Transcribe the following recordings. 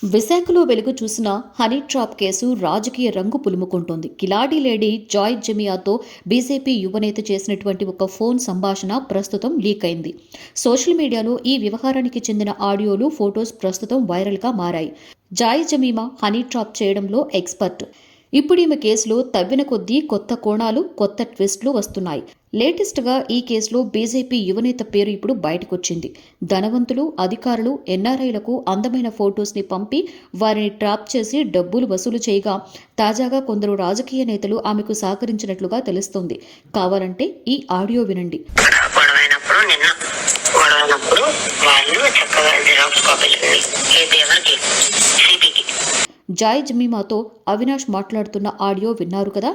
విశాఖలో వెలుగు చూసిన హనీ ట్రాప్ కేసు రాజకీయ రంగు పులుముకుంటోంది. కిలాడీ లేడీ జాయ్ జమియాతో బీజేపీ యువనేత చేసినటువంటి ఒక ఫోన్ సంభాషణ ప్రస్తుతం లీక్ అయింది. సోషల్ మీడియాలో ఈ వ్యవహారానికి చెందిన ఆడియోలు, ఫోటోస్ ప్రస్తుతం వైరల్గా మారాయి. జాయ్ జమీమా హనీ ట్రాప్ చేయడంలో ఎక్స్పర్ట్. ఇప్పుడు ఈమె కేసులో తవ్విన కొద్దీ కొత్త కోణాలు, కొత్త ట్విస్టులు వస్తున్నాయి. లేటెస్ట్ గా ఈ కేసులో బీజేపీ యువనేత పేరు ఇప్పుడు బయటకొచ్చింది. ధనవంతులు, అధికారులు, ఎన్ఆర్ఐలకు అందమైన ఫోటోస్ ని పంపి వారిని ట్రాప్ చేసి డబ్బులు వసూలు చేయగా తాజాగా కొందరు రాజకీయ నేతలు ఆమెకు సహకరించినట్లుగా తెలుస్తోంది. కావాలంటే ఈ ఆడియో వినండి. జాయ్ జమీమాతో అవినాష్ మాట్లాడుతున్న ఆడియో విన్నారు కదా.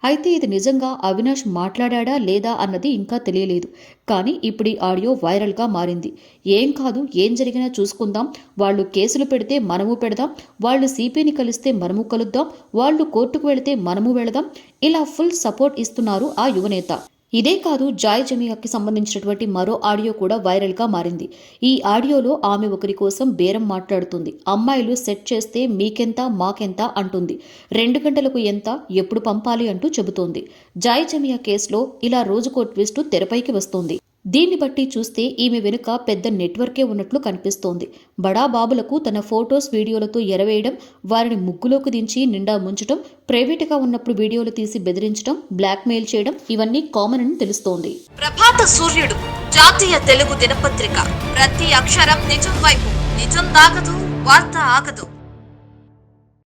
అయితే ఇది నిజంగా అవినాష్ మాట్లాడా లేదా అన్నది ఇంకా తెలియలేదు. కానీ ఇప్పుడు ఈ ఆడియో వైరల్గా మారింది. ఏం కాదు, ఏం జరిగినా చూసుకుందాం, వాళ్ళు కేసులు పెడితే మనము పెడదాం, వాళ్ళు సిపిని కలిస్తే మనము కలుద్దాం, వాళ్ళు కోర్టుకు వెళితే మనము వెళదాం, ఇలా ఫుల్ సపోర్ట్ ఇస్తున్నారు ఆ యువనేత. ఇదే కాదు, జాయ్ జమియాకి సంబంధించినటువంటి మరో ఆడియో కూడా వైరల్గా మారింది. ఈ ఆడియోలో ఆమె ఒకరి కోసం బేరం మాట్లాడుతుంది. అమ్మాయిలు సెట్ చేస్తే మీకెంత మాకెంత అంటుంది. 2 గంటలకు ఎంత, ఎప్పుడు పంపాలి అంటూ చెబుతోంది. జాయ్ జమియా కేసులో ఇలా రోజుకో ట్విస్ట్ తెరపైకి వస్తోంది. దీన్ని బట్టి చూస్తే ఈమె వెనుక పెద్ద నెట్వర్కే ఉన్నట్లు కనిపిస్తోంది. బడా బాబులకు తన ఫోటోస్, వీడియోలతో ఎరవేయడం, వారిని ముగ్గులోకి దించి నిండా ముంచడం, ప్రైవేటుగా ఉన్నప్పుడు వీడియోలు తీసి బెదిరించడం, బ్లాక్మెయిల్ చేయడం ఇవన్నీ కామన్ అని తెలుస్తోంది. ప్రభాత సూర్యుడు జాతీయ తెలుగు దినపత్రిక. ప్రతి అక్షరం నిజం వైపు. నిజం దాగదు, వార్త ఆగదు.